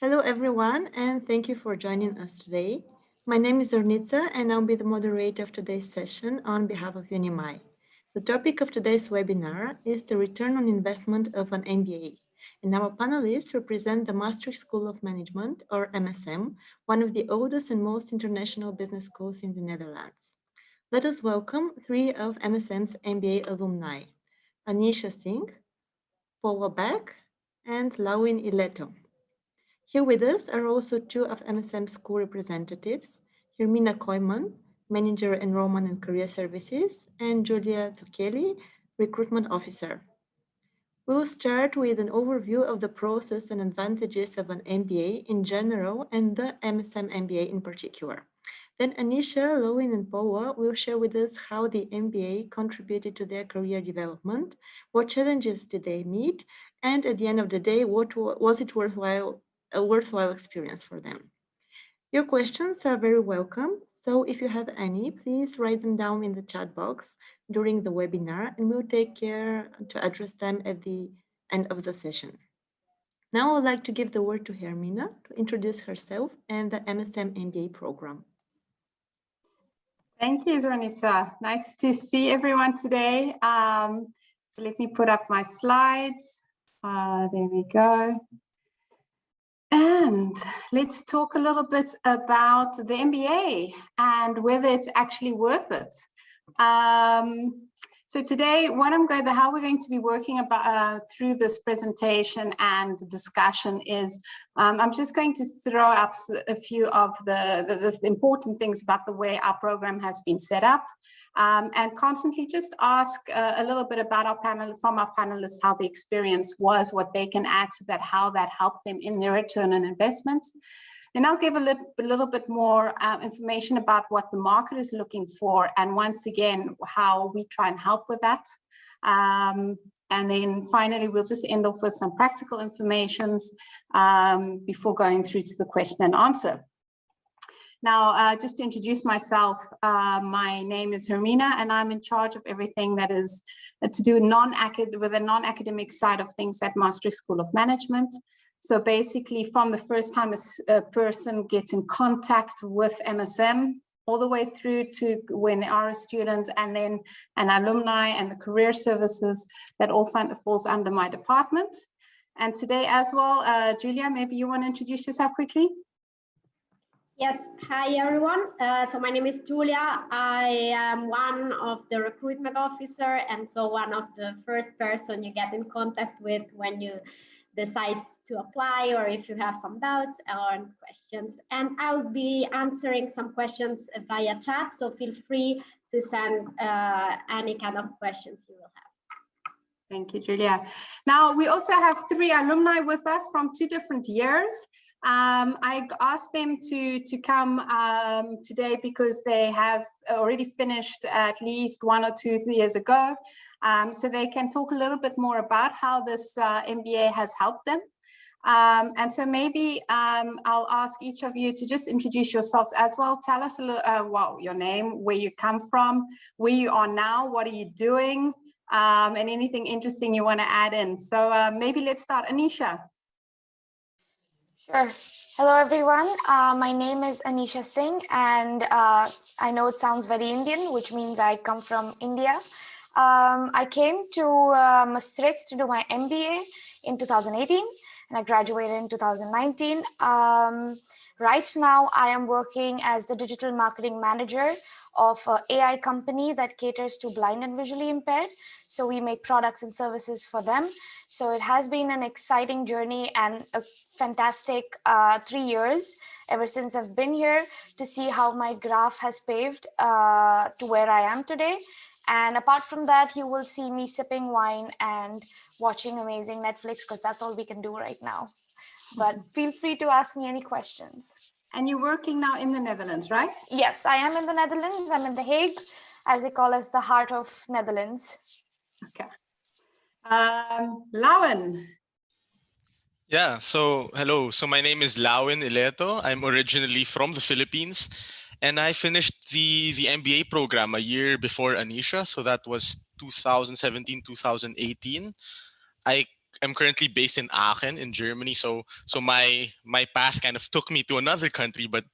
Hello, everyone, and thank you for joining us today. My name is Zornitsa, and I'll be the moderator of today's session on behalf of UNIMI. The topic of today's webinar is the return on investment of an MBA. And our panelists represent the Maastricht School of Management, or MSM, one of the oldest and most international business schools in the Netherlands. Let us welcome three of MSM's MBA alumni, Anisha Singh, Paula Beck, and Lawin Ileto. Here with us are also two of MSM school representatives, Hermina Koyman, Manager Enrollment and Career Services, and Julia Zucchelli, Recruitment Officer. We will start with an overview of the process and advantages of an MBA in general and the MSM MBA in particular. Then Anisha, Lowin, and Paula will share with us how the MBA contributed to their career development, what challenges did they meet, and at the end of the day, was it a worthwhile experience for them. Your questions are very welcome. So if you have any, please write them down in the chat box during the webinar, and we'll take care to address them at the end of the session. Now I would like to give the word to Hermina to introduce herself and the MSM MBA program. Thank you, Zornitsa. Nice to see everyone today. So let me put up my slides. There we go. And let's talk a little bit about the MBA and whether it's actually worth it. So today, how we're going to be working about through this presentation and discussion is, I'm just going to throw up a few of the important things about the way our program has been set up. And constantly just ask a little bit about our panelists, how the experience was, what they can add to that, how that helped them in their return on investments. Then I'll give a little bit more information about what the market is looking for, and once again, how we try and help with that. And then finally, we'll just end off with some practical informations before going through to the question and answer. Now, just to introduce myself, my name is Hermina, and I'm in charge of everything that is to do with the non-academic side of things at Maastricht School of Management. So basically, from the first time a person gets in contact with MSM, all the way through to when they are a student, and then an alumni and the career services, that all falls under my department. And today as well, Julia, maybe you want to introduce yourself quickly? Yes, hi everyone. So my name is Julia. I am one of the recruitment officer, and so one of the first person you get in contact with when you decide to apply, or if you have some doubts or questions. And I'll be answering some questions via chat, so feel free to send any kind of questions you will have. Thank you, Julia. Now, we also have three alumni with us from 2 different years. I asked them to come today because they have already finished at least 1 or 2 years ago. So they can talk a little bit more about how this MBA has helped them. And so maybe I'll ask each of you to just introduce yourselves as well. Tell us a little, well, your name, where you come from, where you are now, what are you doing, and anything interesting you want to add in. So maybe let's start, Anisha. Sure. Hello, everyone. My name is Anisha Singh, and I know it sounds very Indian, which means I come from India. I came to Maastricht to do my MBA in 2018, and I graduated in 2019. Right now, I am working as the digital marketing manager of an AI company that caters to blind and visually impaired. So we make products and services for them. So it has been an exciting journey and a fantastic 3 years ever since I've been here to see how my graph has paved to where I am today. And apart from that, you will see me sipping wine and watching amazing Netflix, because that's all we can do right now. But feel free to ask me any questions. And you're working now in the Netherlands, right? Yes, I am in the Netherlands. I'm in The Hague, as they call us, the heart of Netherlands. Okay. Lawin. Yeah, so hello. So my name is Lawin Ileto. I'm originally from the Philippines, and I finished the MBA program a year before Anisha. So that was 2017, 2018. I I'm currently based in Aachen in Germany. So my path kind of took me to another country, but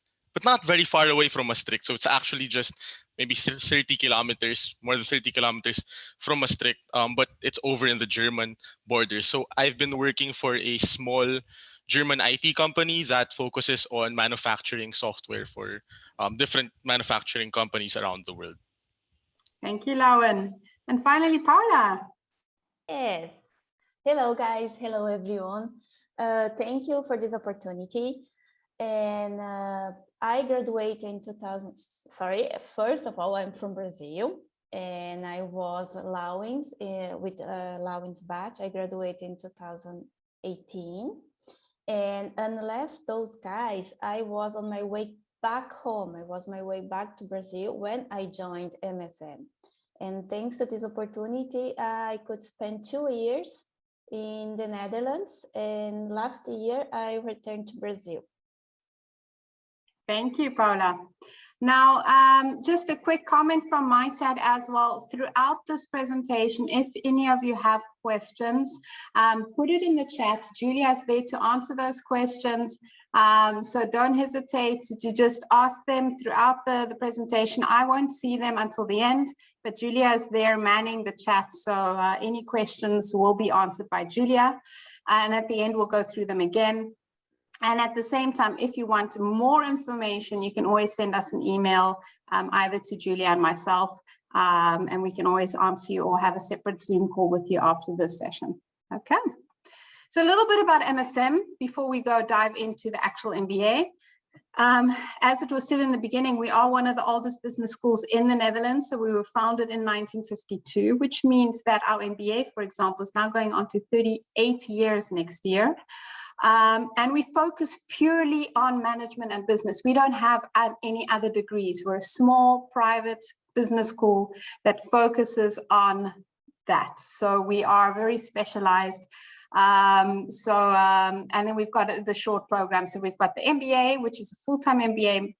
not very far away from Maastricht. So it's actually just maybe 30 kilometers, more than 30 kilometers from Maastricht, but it's over in the German border. So I've been working for a small German IT company that focuses on manufacturing software for different manufacturing companies around the world. Thank you, Lauren. And finally, Paula. Yes. Hello, guys. Hello, everyone. Thank you for this opportunity. And I graduated in 2000. Sorry, first of all, I'm from Brazil, and I was allowance with allowance batch. I graduated in 2018. And unless those guys, I was on my way back home. I was my way back to Brazil when I joined MSM. And thanks to this opportunity, I could spend 2 years in the Netherlands. And last year, I returned to Brazil. Thank you, Paula. Now, just a quick comment from my side as well. Throughout this presentation, if any of you have questions, put it in the chat. Julia is there to answer those questions. So don't hesitate to just ask them throughout the presentation. I won't see them until the end, but Julia is there manning the chat. So any questions will be answered by Julia. And at the end, we'll go through them again. And at the same time, if you want more information, you can always send us an email, either to Julia and myself, and we can always answer you or have a separate Zoom call with you after this session. Okay. So a little bit about MSM before we go dive into the actual MBA. As it was said in the beginning, we are one of the oldest business schools in the Netherlands. So we were founded in 1952, which means that our MBA, for example, is now going on to 38 years next year. And we focus purely on management and business. We don't have any other degrees. We're a small private business school that focuses on that. So we are very specialized. And then we've got the short program. So we've got the MBA, which is a full-time MBA,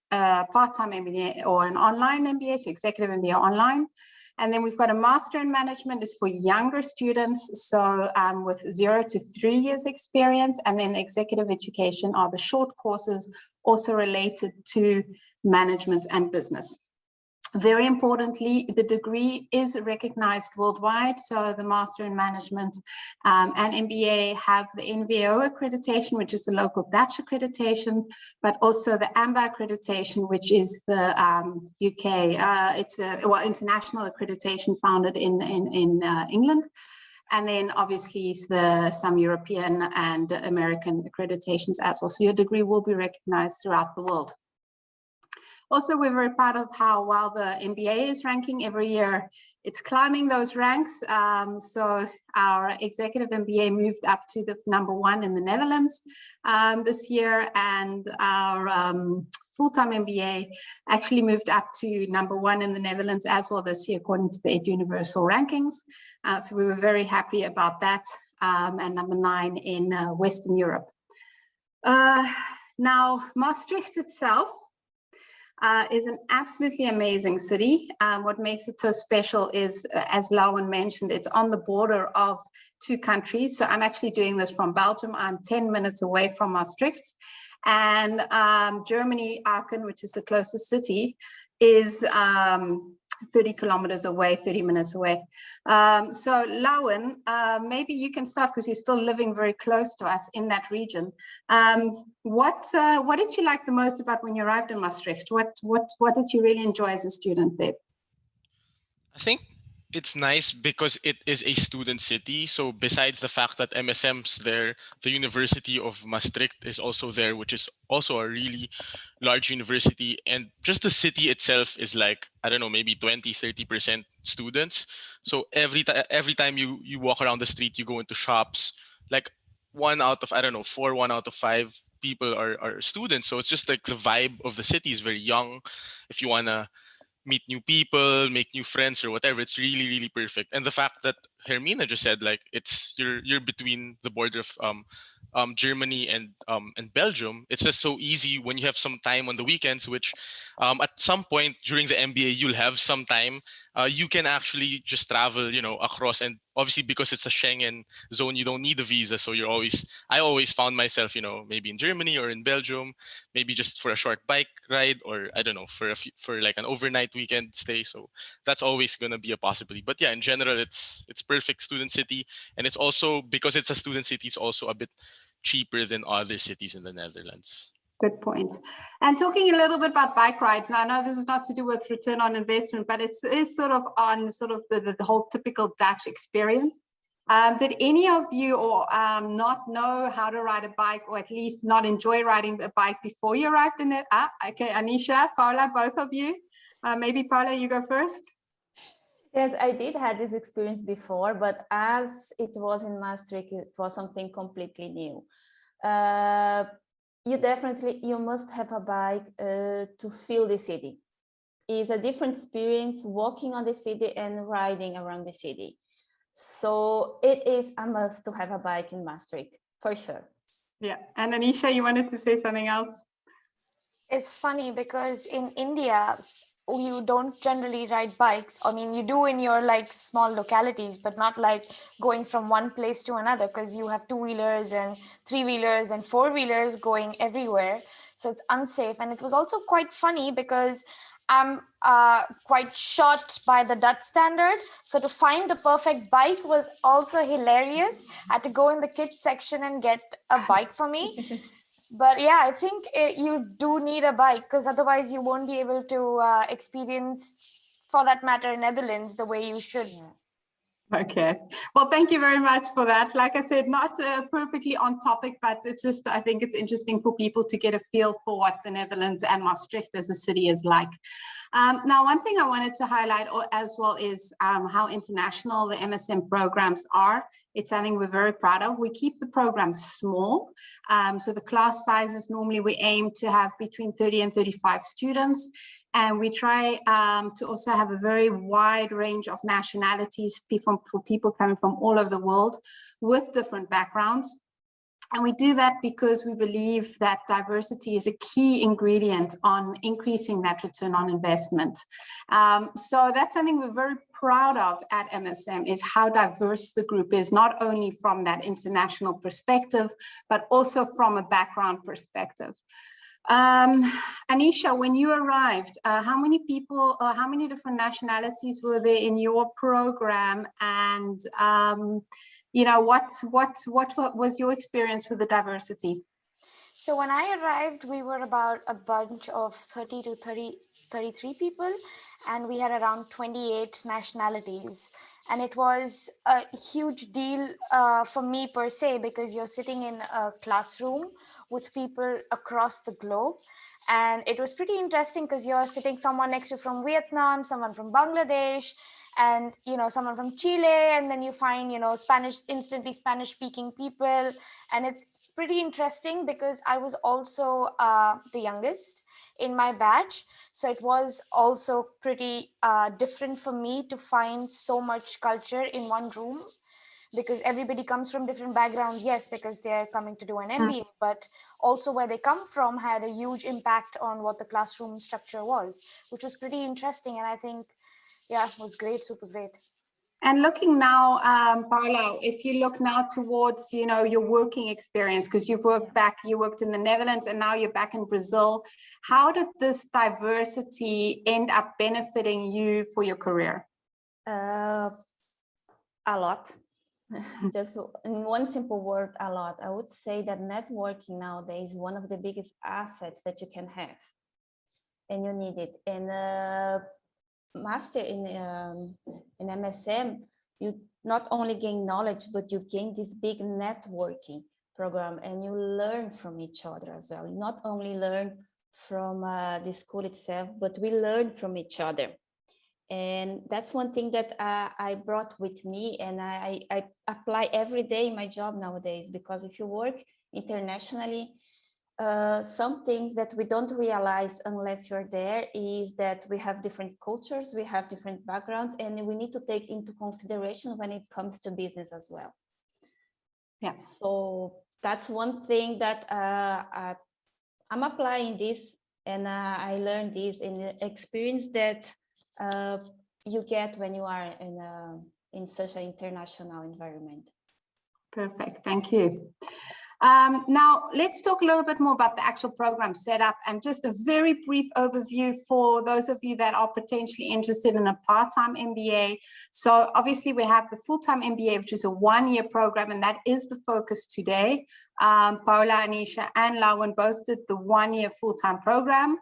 part-time MBA, or an online MBA, so executive MBA online. And then we've got a master in management is for younger students, so with 0 to 3 years experience, and then executive education are the short courses also related to management and business. Very importantly, the degree is recognized worldwide. So the Master in Management and MBA have the NVO accreditation, which is the local Dutch accreditation, but also the AMBA accreditation, which is the UK. It's a international accreditation founded in England. And then obviously some European and American accreditations as well. So your degree will be recognized throughout the world. Also, we're very proud of how well the MBA is ranking every year. It's climbing those ranks. So our executive MBA moved up to the #1 in the Netherlands this year, and our full-time MBA actually moved up to #1 in the Netherlands as well this year, according to the 8 universal rankings. So we were very happy about that, and #9 in Western Europe. Now, Maastricht itself is an absolutely amazing city. What makes it so special is, as Lauren mentioned, it's on the border of 2 countries. So I'm actually doing this from Belgium. I'm 10 minutes away from Maastricht. And Germany, Aachen, which is the closest city, is 30 kilometers away, 30 minutes away. So Lauren, maybe you can start because you're still living very close to us in that region. What did you like the most about when you arrived in Maastricht? What did you really enjoy as a student there? I think it's nice because it is a student city. So besides the fact that MSM's there, the University of Maastricht is also there, which is also a really large university. And just the city itself is like, I don't know, maybe 20-30% students. So every time you walk around the street, you go into shops, like 1 out of, I don't know, 1 out of 5 people are students. So it's just like the vibe of the city is very young. If you want to meet new people, make new friends or whatever, it's really, really perfect. And the fact that Hermina just said, like it's you're between the border of Germany and Belgium. It's just so easy when you have some time on the weekends, which at some point during the MBA you'll have some time. You can actually just travel, across, and obviously because it's a Schengen zone, you don't need a visa. So I always found myself, maybe in Germany or in Belgium, maybe just for a short bike ride, or I don't know, for like an overnight weekend stay. So that's always going to be a possibility. But yeah, in general, it's perfect student city, and it's also, because it's a student city, it's also a bit cheaper than other cities in the Netherlands. Good point. And talking a little bit about bike rides, I know this is not to do with return on investment, but it is sort of on sort of the whole typical Dutch experience. Did any of you not know how to ride a bike, or at least not enjoy riding a bike before you arrived in it? Okay, Anisha, Paula, both of you. Maybe Paula, you go first. Yes, I did have this experience before, but as it was in Maastricht, it was something completely new. You must have a bike to feel the city. It's a different experience walking on the city and riding around the city. So it is a must to have a bike in Maastricht, for sure. Yeah, and Anisha, you wanted to say something else? It's funny because in India, you don't generally ride bikes. I mean, you do in your like small localities, but not like going from one place to another, because you have two-wheelers and three-wheelers and four-wheelers going everywhere. So it's unsafe. And it was also quite funny because I'm quite short by the Dutch standard. So to find the perfect bike was also hilarious. I had to go in the kids section and get a bike for me. But yeah, I think you do need a bike, because otherwise you won't be able to experience, for that matter, Netherlands the way you should. Okay, well, thank you very much for that. Like I said, not perfectly on topic, but it's just, I think it's interesting for people to get a feel for what the Netherlands and Maastricht as a city is like. Now, one thing I wanted to highlight as well is how international the MSM programs are. It's something we're very proud of. We keep the programs small. So the class sizes, normally we aim to have between 30 and 35 students. And we try to also have a very wide range of nationalities for people coming from all over the world with different backgrounds. And we do that because we believe that diversity is a key ingredient on increasing that return on investment. So that's something we're very proud of at MSM, is how diverse the group is, not only from that international perspective, but also from a background perspective. Anisha, when you arrived, how many people, how many different nationalities were there in your program? And what was your experience with the diversity? So when I arrived, we were about a bunch of 30 to 33 people, and we had around 28 nationalities. And it was a huge deal for me per se, because you're sitting in a classroom with people across the globe. And it was pretty interesting because you're sitting someone next to you from Vietnam, someone from Bangladesh, and someone from Chile, and then you find instantly Spanish speaking people. And it's pretty interesting because I was also the youngest in my batch, so it was also pretty different for me to find so much culture in one room, because everybody comes from different backgrounds. Yes, because they're coming to do an MBA, but also where they come from had a huge impact on what the classroom structure was, which was pretty interesting. And I think, yeah, it was great, super great. And looking now, Paula, if you look now towards, your working experience, because you've worked you worked in the Netherlands and now you're back in Brazil. How did this diversity end up benefiting you for your career? A lot. Just in one simple word, a lot. I would say that networking nowadays is one of the biggest assets that you can have, and you need it. And master in MSM, you not only gain knowledge, but you gain this big networking program, and you learn from each other as well. You not only learn from the school itself, but we learn from each other. And that's one thing that I brought with me, and I apply every day in my job nowadays, because if you work internationally, some things that we don't realize unless you're there is that we have different cultures, we have different backgrounds, and we need to take into consideration when it comes to business as well. Yeah. So that's one thing that I'm applying this, and I learned this in the experience that you get when you are in such an international environment. Perfect, thank you. Now, let's talk a little bit more about the actual program setup and just a very brief overview for those of you that are potentially interested in a part-time MBA. So obviously we have the full-time MBA, which is a one-year program, and that is the focus today. Paula, Anisha, and Lauwen both did the one-year full-time program.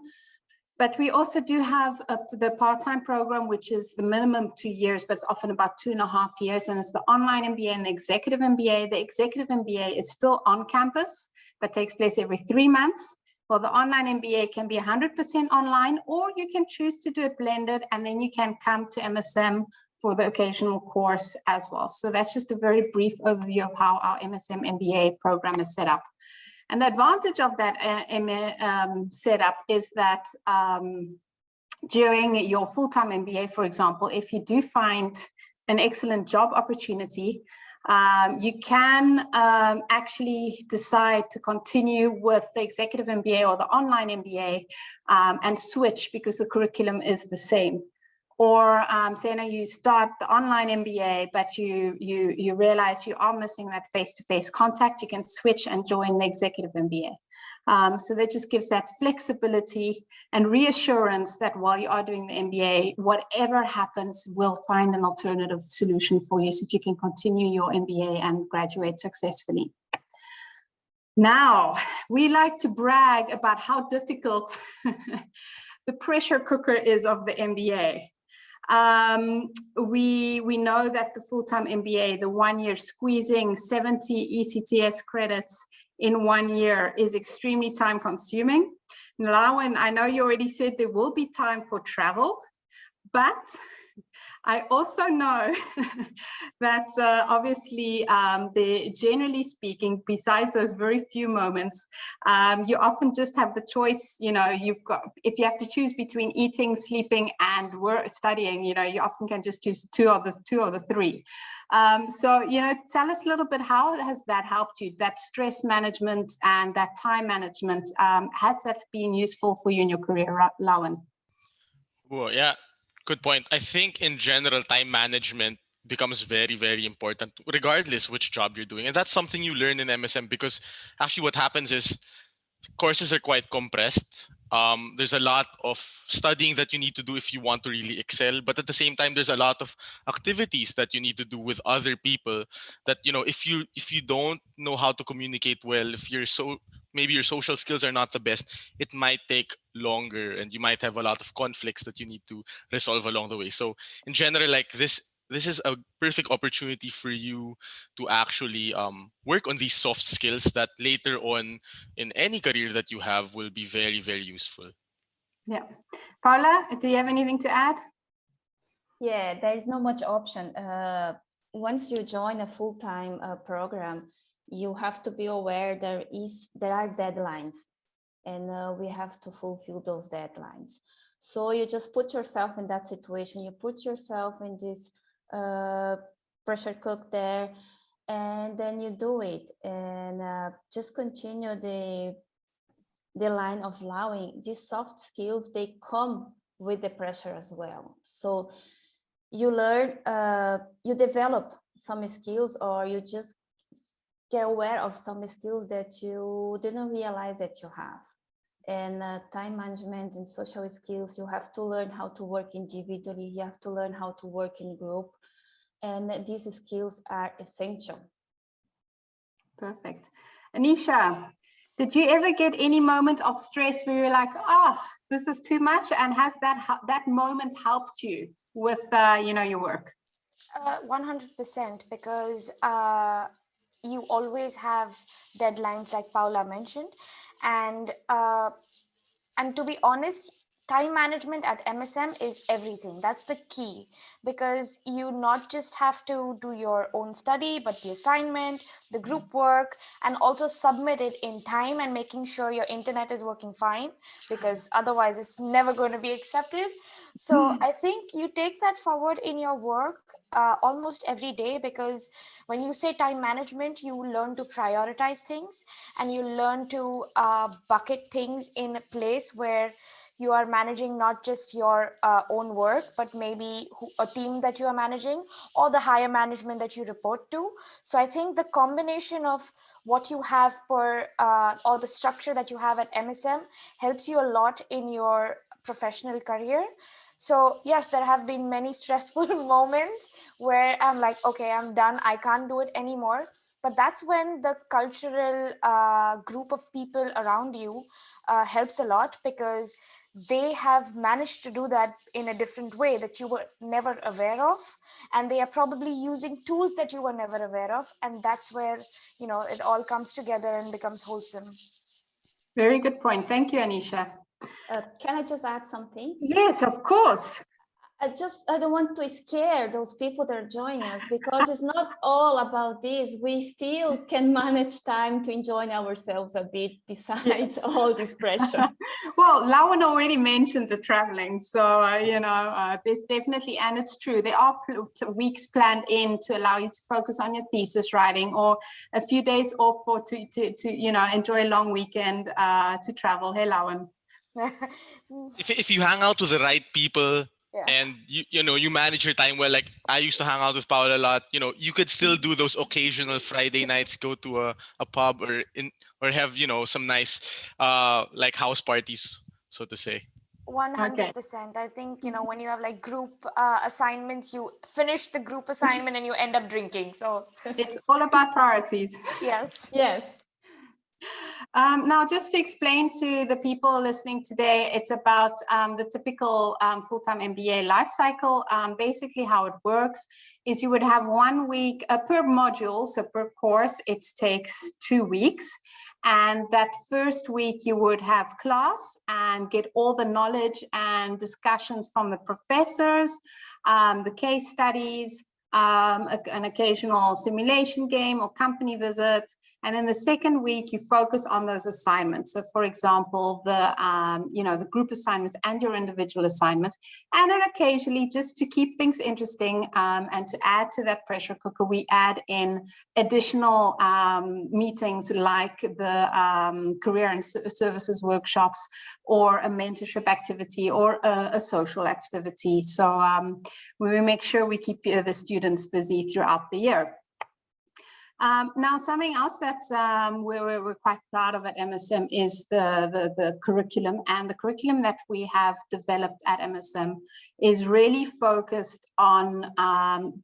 But we also do have the part-time program, which is the minimum 2 years, but it's often about 2.5 years. And it's the online MBA and the executive MBA. The executive MBA is still on campus, but takes place every 3 months. Well, the online MBA can be 100% online, or you can choose to do it blended, and then you can come to MSM for the occasional course as well. So that's just a very brief overview of how our MSM MBA program is set up. And the advantage of that setup is that during your full-time MBA, for example, if you do find an excellent job opportunity, you can actually decide to continue with the executive MBA or the online MBA and switch because the curriculum is the same. Or say now you start the online MBA, but you realize you are missing that face-to-face contact, you can switch and join the executive MBA. So that just gives that flexibility and reassurance that while you are doing the MBA, whatever happens, we'll find an alternative solution for you so that you can continue your MBA and graduate successfully. Now, we like to brag about how difficult the pressure cooker is of the MBA. We know that the full-time MBA, the 1 year squeezing 70 ECTS credits in 1 year is extremely time consuming. Lauwen, I know you already said there will be time for travel, but I also know that obviously, generally speaking, besides those very few moments, you often just have the choice, you know, if you have to choose between eating, sleeping, and studying, you know, you often can just choose two of the three. So, you know, tell us a little bit, how has that helped you, that stress management and that time management? Has that been useful for you in your career, Lauwen? Well, yeah. Good point. I think in general, time management becomes very, very important, regardless which job you're doing. And that's something you learn in MSM, because actually what happens is courses are quite compressed. There's a lot of studying that you need to do if you want to really excel. But at the same time, there's a lot of activities that you need to do with other people that, you know, if you don't know how to communicate well, if maybe your social skills are not the best, it might take longer and you might have a lot of conflicts that you need to resolve along the way. So in general, like this is a perfect opportunity for you to actually work on these soft skills that later on in any career that you have will be very, very useful. Yeah. Paula, do you have anything to add? Yeah, there is not much option. Once you join a full-time program, you have to be aware there are deadlines, and we have to fulfill those deadlines. So you just put yourself in that situation. You put yourself in this pressure cook there, and then you do it, and just continue the line of allowing these soft skills. They come with the pressure as well. So you learn, you develop some skills, or you just get aware of some skills that you didn't realize that you have. And time management and social skills, you have to learn how to work individually, you have to learn how to work in group, and these skills are essential. Perfect. Anisha, did you ever get any moment of stress where you're like, oh, this is too much? And has that moment helped you with you know, your work? 100%, because you always have deadlines, like Paula mentioned, and to be honest, time management at MSM is everything. That's the key, because you not just have to do your own study, but the assignment, the group work, and also submit it in time and making sure your internet is working fine, because otherwise it's never going to be accepted. So I think you take that forward in your work almost every day, because when you say time management, you learn to prioritize things, and you learn to bucket things in a place where you are managing not just your own work, but maybe a team that you are managing or the higher management that you report to. So I think the combination of what you have for or the structure that you have at MSM helps you a lot in your professional career. So yes, there have been many stressful moments where I'm like, okay, I'm done, I can't do it anymore. But that's when the cultural group of people around you helps a lot, because they have managed to do that in a different way that you were never aware of, and they are probably using tools that you were never aware of, and that's where, you know, it all comes together and becomes wholesome. Very good point. Thank you, Anisha. Can I just add something? Yes, of course. I don't want to scare those people that are joining us, because it's not all about this. We still can manage time to enjoy ourselves a bit besides all this pressure. Well, Lauren already mentioned the traveling. So, there's definitely, and it's true, there are weeks planned in to allow you to focus on your thesis writing, or a few days off for to enjoy a long weekend to travel. Hey, Lauren. If you hang out with the right people, Yeah. and you manage your time well, like I used to hang out with Paul a lot, you could still do those occasional Friday nights, go to a pub or have some nice like house parties, so to say. 100%. I think, when you have like group assignments, you finish the group assignment and you end up drinking. So it's all about priorities. Yes. Yes. Now, just to explain to the people listening today, it's about the typical full-time MBA life cycle. Basically, how it works is you would have 1 week per module, so per course, it takes 2 weeks. And that first week, you would have class and get all the knowledge and discussions from the professors, the case studies, an occasional simulation game or company visit. And in the second week, you focus on those assignments. So, for example, the group assignments and your individual assignments. And then occasionally, just to keep things interesting and to add to that pressure cooker, we add in additional meetings like the career and services workshops, or a mentorship activity, or a social activity. So we make sure we keep the students busy throughout the year. Now, something else that we're quite proud of at MSM is the curriculum. And the curriculum that we have developed at MSM is really focused on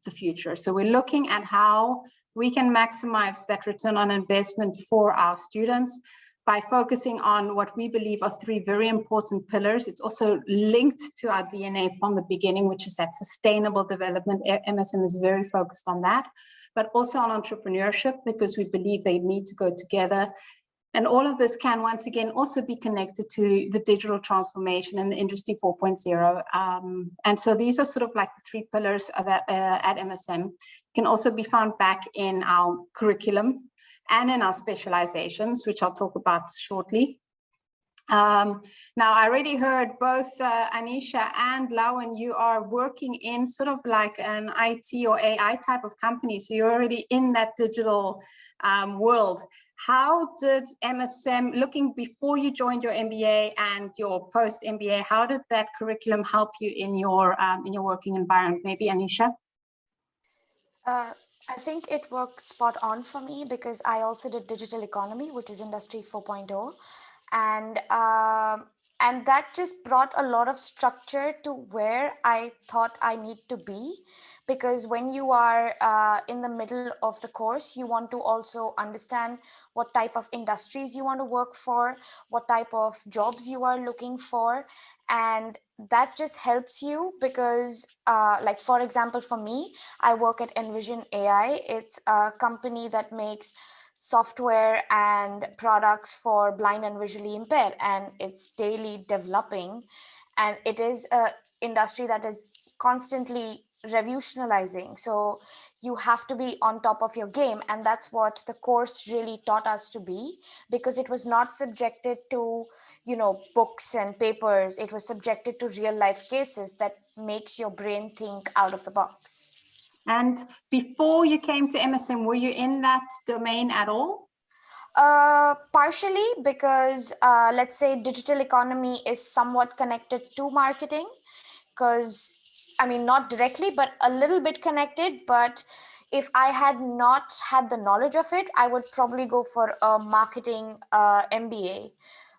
the future. So we're looking at how we can maximize that return on investment for our students by focusing on what we believe are 3 very important pillars. It's also linked to our DNA from the beginning, which is that sustainable development. MSM is very focused on that, but also on entrepreneurship, because we believe they need to go together. And all of this can, once again, also be connected to the digital transformation and the Industry 4.0. And so these are sort of like the 3 pillars that at MSM can also be found back in our curriculum and in our specializations, which I'll talk about shortly. Now, I already heard both Anisha and Lauren, you are working in sort of like an IT or AI type of company. So you're already in that digital world. How did MSM, looking before you joined your MBA and your post-MBA, how did that curriculum help you in your working environment? Maybe Anisha? I think it worked spot on for me, because I also did digital economy, which is Industry 4.0. And that just brought a lot of structure to where I thought I need to be, because when you are in the middle of the course, you want to also understand what type of industries you want to work for, what type of jobs you are looking for. And that just helps you, because like, for example, for me, I work at Envision AI. It's a company that makes software and products for blind and visually impaired, and it's daily developing. and it is an industry that is constantly revolutionizing. So you have to be on top of your game, and that's what the course really taught us to be, because it was not subjected to, you know, books and papers. It was subjected to real life cases that makes your brain think out of the box. And before you came to MSM, were you in that domain at all? Partially, because let's say digital economy is somewhat connected to marketing, because I mean, not directly, but a little bit connected. But if I had not had the knowledge of it, I would probably go for a marketing MBA.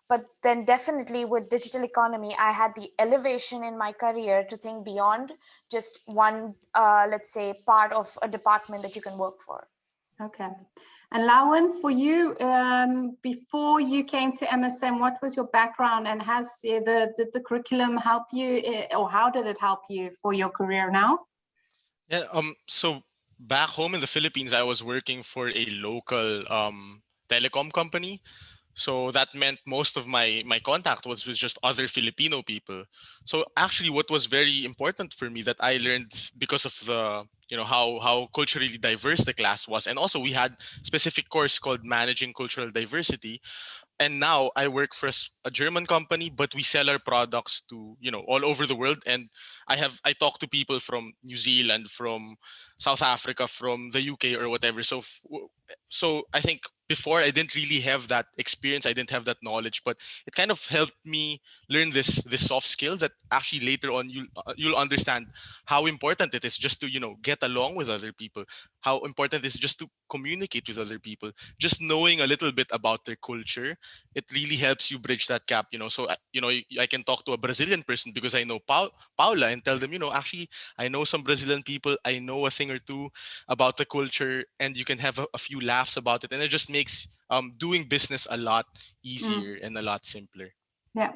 But then definitely with digital economy, I had the elevation in my career to think beyond just one, let's say, part of a department that you can work for. Okay. And Lauwen, for you, before you came to MSM, what was your background, and did the curriculum help you, or how did it help you for your career now? Yeah, so back home in the Philippines, I was working for a local telecom company. So that meant most of my contact was with just other Filipino people. So actually what was very important for me that I learned because of the, you know, how culturally diverse the class was. And also we had specific course called Managing Cultural Diversity. And now I work for a German company, but we sell our products to, you know, all over the world. And I talk to people from New Zealand, from South Africa, from the UK or whatever. So I think before I didn't really have that experience, I didn't have that knowledge, but it kind of helped me learn this soft skill that actually later on you'll understand how important it is just to, you know, get along with other people, how important it is just to communicate with other people. Just knowing a little bit about their culture, it really helps you bridge that gap, you know. So you know, I can talk to a Brazilian person because I know Paula, and tell them, you know, actually I know some Brazilian people, I know a thing or two about the culture, and you can have a few laughs about it, and it just makes doing business a lot easier and a lot simpler. Yeah.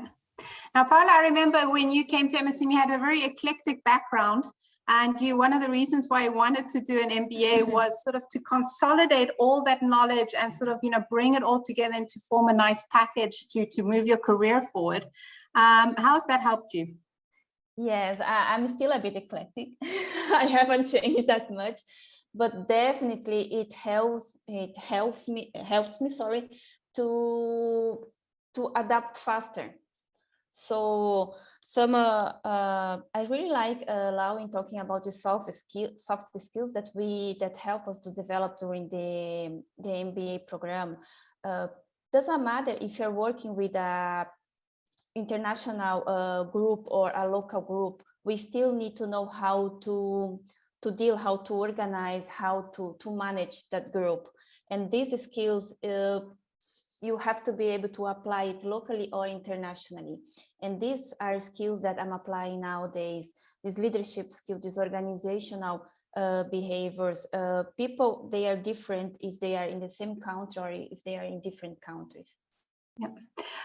Now, Paula, I remember when you came to MSM, you had a very eclectic background, and one of the reasons why you wanted to do an MBA was sort of to consolidate all that knowledge and sort of, you know, bring it all together and to form a nice package to move your career forward. How's that helped you? Yes, I'm still a bit eclectic. I haven't changed that much, but definitely it helps me, sorry, to adapt faster. So I really like Lauwen talking about the soft skills that help us to develop during the MBA program. Doesn't matter if you're working with a international group or a local group, we still need to know how to deal, how to organize, how to manage that group. And these skills, you have to be able to apply it locally or internationally. And these are skills that I'm applying nowadays, this leadership skill, these organizational behaviors. People, they are different if they are in the same country or if they are in different countries. Yeah.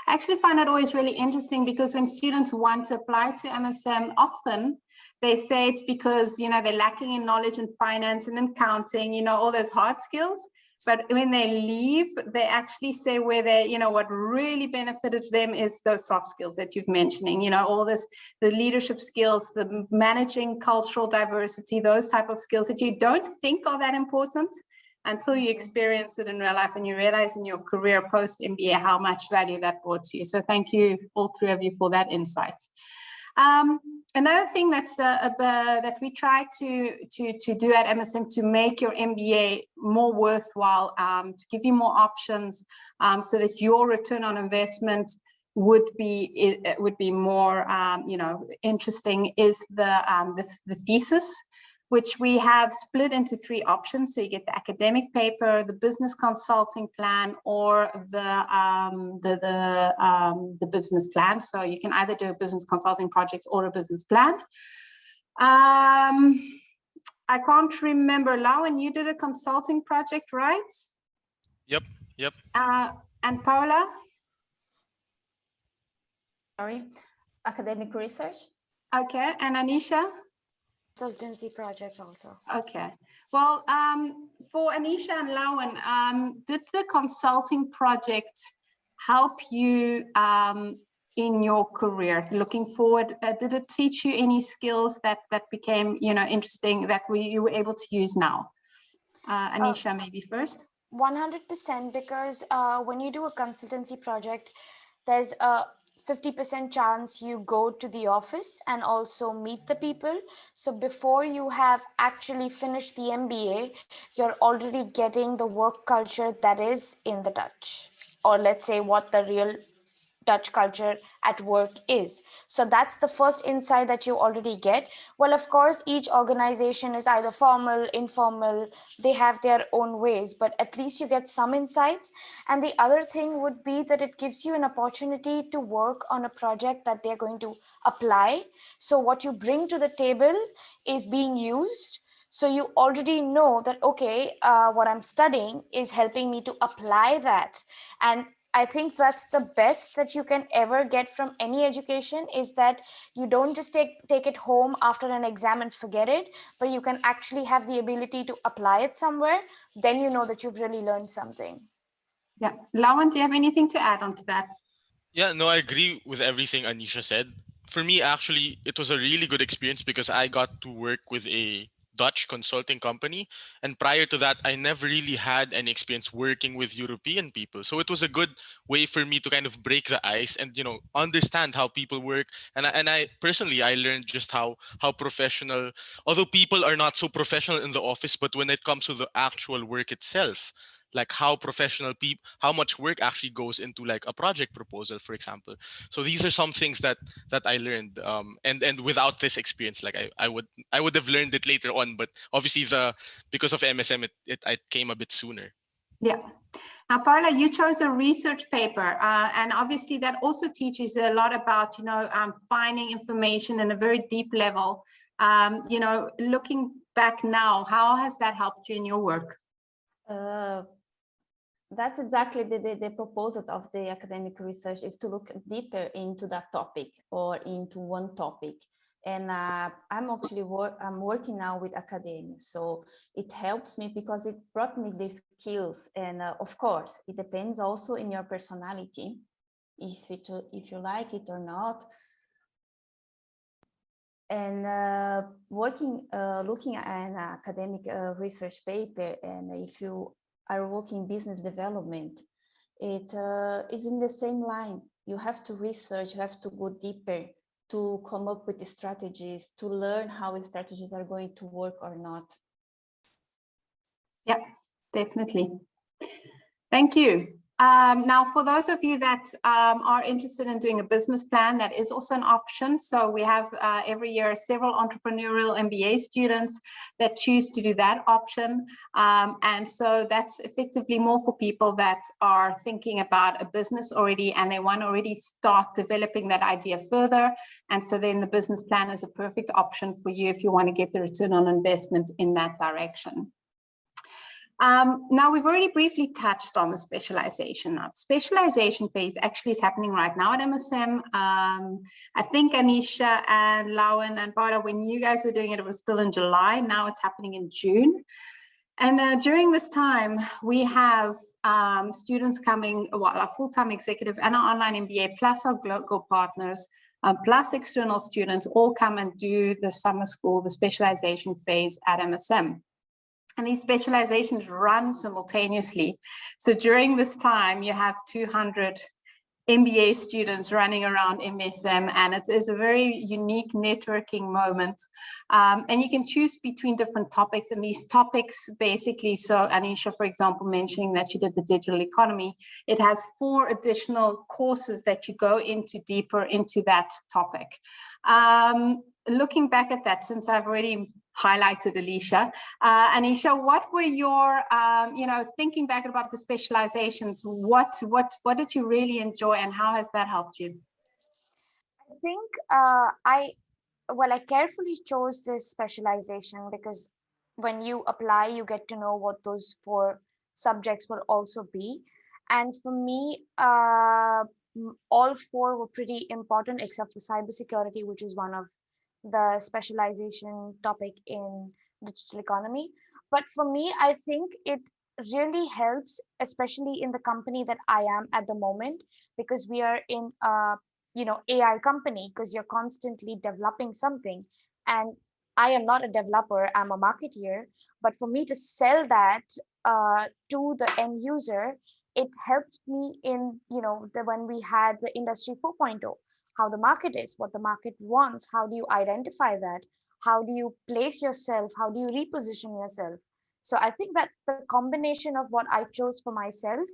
I actually find it always really interesting because when students want to apply to MSM, often they say it's because, you know, they're lacking in knowledge in finance and accounting, you know, all those hard skills. But when they leave, they actually say where they, you know, what really benefited them is those soft skills that you've mentioning, you know, all this, the leadership skills, the managing cultural diversity, those type of skills that you don't think are that important until you experience it in real life and you realize in your career post MBA how much value that brought to you. So thank you, all three of you, for that insight. Another thing that's that we try to do at MSM to make your MBA more worthwhile, to give you more options, so that your return on investment would be more you know, interesting, is the thesis, which we have split into three options. So you get the academic paper, the business consulting plan, or the business plan. So you can either do a business consulting project or a business plan. I can't remember, Lauwen, you did a consulting project, right? Yep. And Paula? Sorry, academic research. Okay, and Anisha? Consultancy project also. Okay. Well, for Anisha and Lauwen, did the consulting project help you in your career looking forward? Did it teach you any skills that became, you know, interesting that you were able to use now? Anisha, maybe first. 100%, because when you do a consultancy project, there's a 50% chance you go to the office and also meet the people. So before you have actually finished the MBA, you're already getting the work culture that is in the Dutch, or let's say what the real Dutch culture at work is. So that's the first insight that you already get. Well, of course, each organization is either formal, informal, they have their own ways, but at least you get some insights. And the other thing would be that it gives you an opportunity to work on a project that they're going to apply. So what you bring to the table is being used. So you already know that, okay, what I'm studying is helping me to apply that. And I think that's the best that you can ever get from any education, is that you don't just take it home after an exam and forget it, but you can actually have the ability to apply it somewhere. Then you know that you've really learned something. Yeah. Lauren, do you have anything to add on to that? Yeah, no, I agree with everything Anisha said. For me, actually, it was a really good experience because I got to work with a Dutch consulting company. And prior to that, I never really had any experience working with European people. So it was a good way for me to kind of break the ice and, you know, understand how people work. And I personally, I learned just how professional, although people are not so professional in the office, but when it comes to the actual work itself, like how professional people, how much work actually goes into like a project proposal, for example. So these are some things that I learned, and without this experience, like I would have learned it later on, but obviously because of MSM, it came a bit sooner. Yeah. Now, Paula, you chose a research paper, and obviously that also teaches a lot about, you know, finding information in a very deep level. You know, looking back now, how has that helped you in your work? That's exactly the proposal of the academic research, is to look deeper into that topic or into one topic. And I'm actually I'm working now with academia, so it helps me because it brought me the skills. And of course, it depends also in your personality, if you like it or not. And looking at an academic research paper, and if you are working business development, it is in the same line. You have to research, you have to go deeper to come up with the strategies, to learn how the strategies are going to work or not. Yeah, definitely. Thank you. Now, for those of you that are interested in doing a business plan, that is also an option. So we have every year several entrepreneurial MBA students that choose to do that option. And so that's effectively more for people that are thinking about a business already and they want to already start developing that idea further. And so then the business plan is a perfect option for you if you want to get the return on investment in that direction. Now, we've already briefly touched on the specialization. Now, the specialization phase actually is happening right now at MSM. I think Anisha and Lauren and Paula, when you guys were doing it, it was still in July. Now it's happening in June. And during this time, we have students coming, well, our full-time executive and our online MBA, plus our global partners, plus external students, all come and do the summer school, the specialization phase at MSM. And these specializations run simultaneously. So during this time, you have 200 MBA students running around MSM, and it is a very unique networking moment. And you can choose between different topics, and these topics basically, so Anisha, for example, mentioning that you did the digital economy, it has 4 additional courses that you go into deeper into that topic. Looking back at that, since I've already highlighted Alicia, Anisha, what were your, you know, thinking back about the specializations, what did you really enjoy and how has that helped you? I think I carefully chose this specialization because when you apply, you get to know what those 4 subjects will also be. And for me, all 4 were pretty important except for cybersecurity, which is one of the specialization topic in digital economy. But for me, I think it really helps, especially in the company that I am at the moment, because we are in a AI company, because you're constantly developing something. And I am not a developer, I'm a marketeer, but for me to sell that to the end user, it helped me in, when we had the industry 4.0, how the market is, what the market wants, how do you identify that, how do you place yourself, how do you reposition yourself. So I think that the combination of what I chose for myself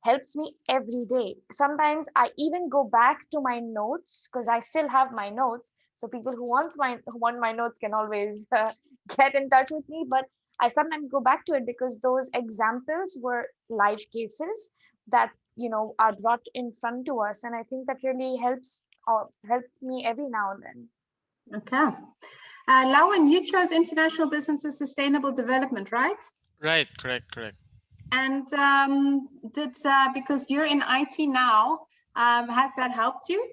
helps me every day. Sometimes I even go back to my notes, because I still have my notes. So people who want my notes can always get in touch with me. But I sometimes go back to it because those examples were live cases that are brought in front to us, and I think that really helps me every now and then. Okay. Lauren, you chose international business and sustainable development, right? Right, correct. And because you're in IT now, has that helped you?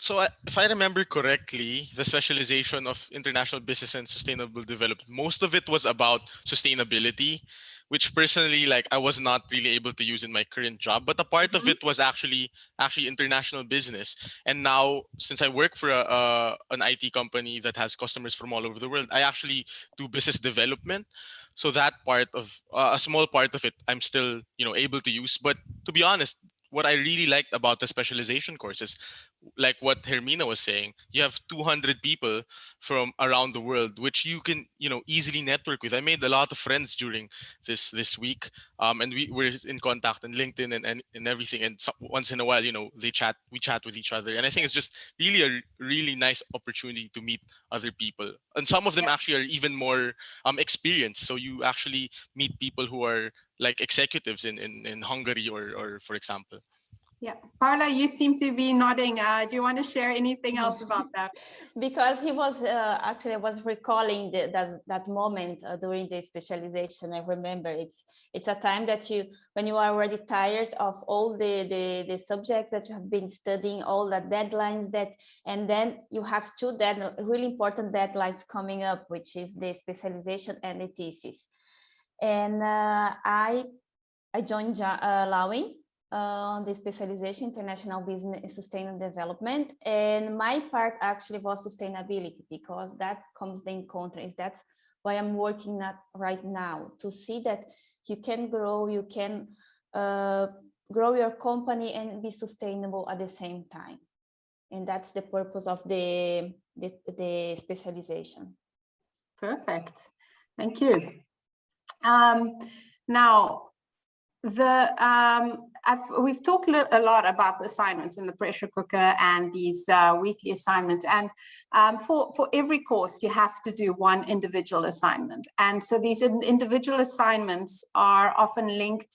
So if I remember correctly, the specialization of international business and sustainable development, most of it was about sustainability, which personally, like, I was not really able to use in my current job. But a part of it was actually international business. And now, since I work for an IT company that has customers from all over the world, I actually do business development. So that part of a small part of it, I'm still able to use. But to be honest, what I really liked about the specialization courses, like what Hermina was saying, you have 200 people from around the world, which you can easily network with. I made a lot of friends during this week, and we were in contact on LinkedIn and everything. And so, once in a while, we chat with each other, and I think it's just really a really nice opportunity to meet other people. And some of them actually are even more experienced. So you actually meet people who are like executives in Hungary or for example. Yeah, Paula, you seem to be nodding. Do you want to share anything else about that? Because he was actually, I was recalling that moment during the specialization. I remember it's a time that when you are already tired of all the subjects that you have been studying, all the deadlines and then you have two really important deadlines coming up, which is the specialization and the thesis. And I joined Lawin on the specialization, international business and sustainable development, and my part actually was sustainability, because that comes in contrast. That's why I'm working right now, to see that you can grow, you can grow your company and be sustainable at the same time, and that's the purpose of the specialization. Perfect, thank you. Now, we've talked a lot about the assignments in the pressure cooker and these weekly assignments, and for every course you have to do one individual assignment, and so these individual assignments are often linked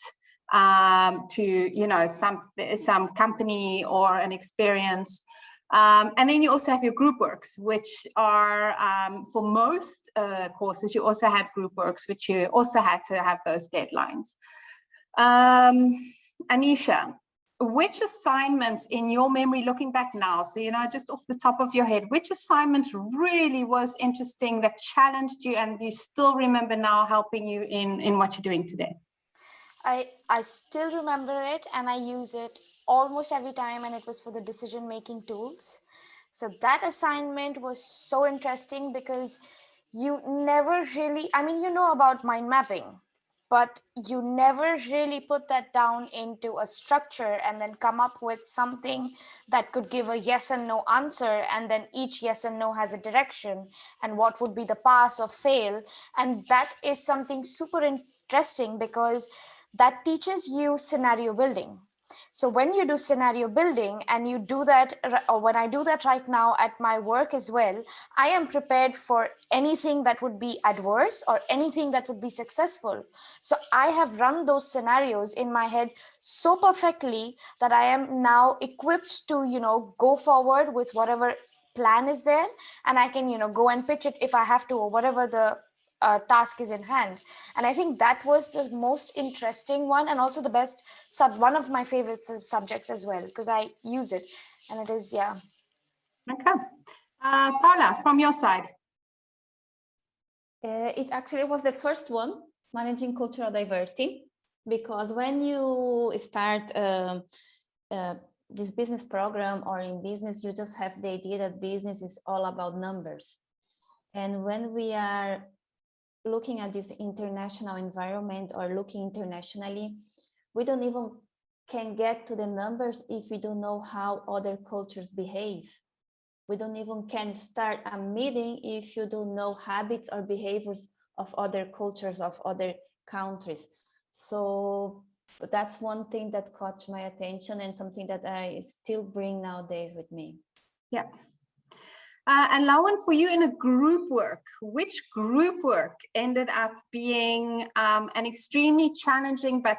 to some company or an experience, and then you also have your group works, which are for most courses you also had group works, which you also had to have those deadlines. Anisha, which assignments in your memory, looking back now, so just off the top of your head, which assignment really was interesting, that challenged you, and you still remember now helping you in what you're doing today? I still remember it, and I use it almost every time, and it was for the decision-making tools. So that assignment was so interesting because you never really, you know about mind mapping, but you never really put that down into a structure and then come up with something that could give a yes and no answer, and then each yes and no has a direction and what would be the pass or fail. And that is something super interesting because that teaches you scenario building. So when you do scenario building, and you do that, or when I do that right now at my work as well, I am prepared for anything that would be adverse or anything that would be successful. So I have run those scenarios in my head so perfectly that I am now equipped to, go forward with whatever plan is there, and I can, go and pitch it if I have to, or whatever the task is in hand. And I think that was the most interesting one, and also the best one of my favorite subjects as well, because I use it, and it is, yeah. Okay. Paula, from your side. It actually was the first one, managing cultural diversity, because when you start this business program or in business, you just have the idea that business is all about numbers. And when we are looking at this international environment or looking internationally, we don't even can get to the numbers if we don't know how other cultures behave. We don't even can start a meeting if you don't know habits or behaviors of other cultures, of other countries. So that's one thing that caught my attention and something that I still bring nowadays with me. Yeah. And Lauwen, for you in a group work, which group work ended up being an extremely challenging but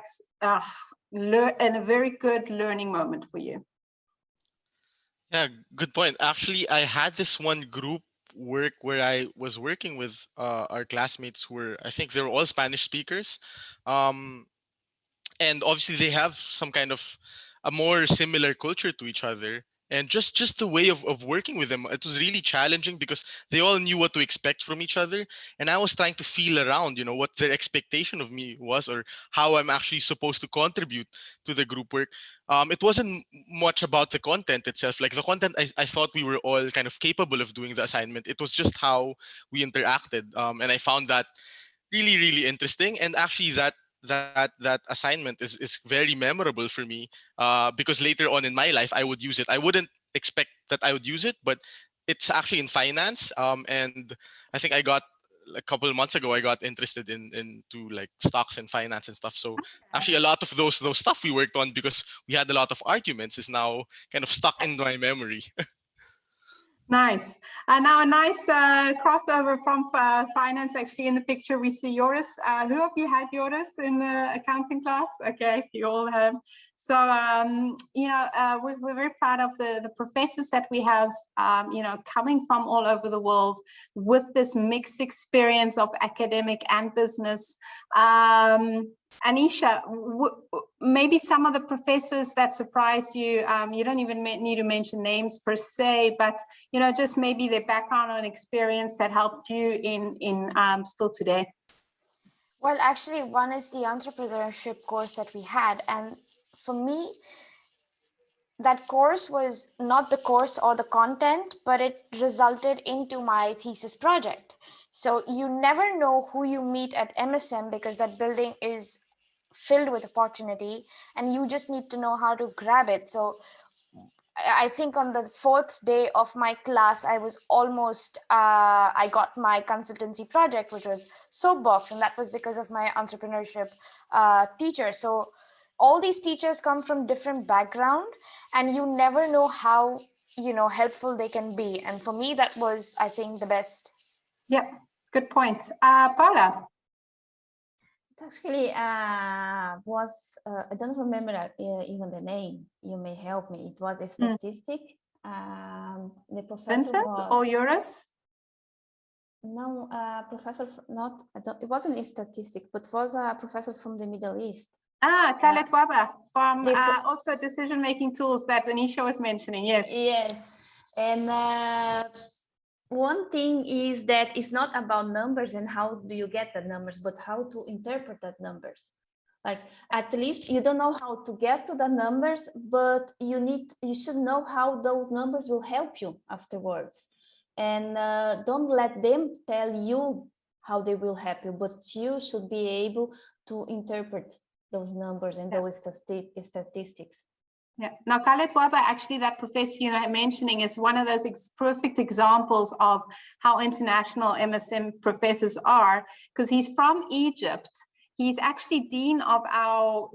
and a very good learning moment for you? Yeah, good point. Actually, I had this one group work where I was working with our classmates who were, I think they were all Spanish speakers. And obviously they have some kind of a more similar culture to each other. And just the way of working with them, it was really challenging because they all knew what to expect from each other. And I was trying to feel around, what their expectation of me was or how I'm actually supposed to contribute to the group work. It wasn't much about the content itself. Like the content, I thought we were all kind of capable of doing the assignment. It was just how we interacted. And I found that really, really interesting. And actually that assignment is very memorable for me because later on in my life I would use it. I wouldn't expect that I would use it, but it's actually in finance. And I think I got a couple of months ago I got interested into like stocks and finance and stuff. So actually a lot of those stuff we worked on because we had a lot of arguments is now kind of stuck in my memory. Nice. Now a nice crossover from finance. Actually, in the picture we see Joris. Who of you had Joris in the accounting class? Okay, you all have. So we're very proud of the professors that we have. Coming from all over the world with this mixed experience of academic and business. Anisha, maybe some of the professors that surprised you, you don't even need to mention names per se, but just maybe their background and experience that helped you in still today. Well, actually, one is the entrepreneurship course that we had. And for me, that course was not the course or the content, but it resulted into my thesis project. So you never know who you meet at MSM because that building is filled with opportunity and you just need to know how to grab it. So I think on the 4th day of my class, I was almost, I got my consultancy project, which was Soapbox, and that was because of my entrepreneurship teacher. So all these teachers come from different background and you never know how, helpful they can be. And for me, that was, I think, the best. Yep, good point. Paula? It actually was, I don't remember even the name. You may help me. It was a statistic. The professor Vincent was, or Joris? No, professor, not, it wasn't a statistic, but was a professor from the Middle East. Khaled Waba from also decision-making tools that Anisha was mentioning, yes. Yes, and one thing is that it's not about numbers and how do you get the numbers, but how to interpret that numbers. Like at least you don't know how to get to the numbers, but you should know how those numbers will help you afterwards. And don't let them tell you how they will help you, but you should be able to interpret those numbers and those statistics. Yeah. Now, Khaled Waba, actually, that professor you're mentioning is one of those perfect examples of how international MSM professors are, because he's from Egypt. He's actually dean of our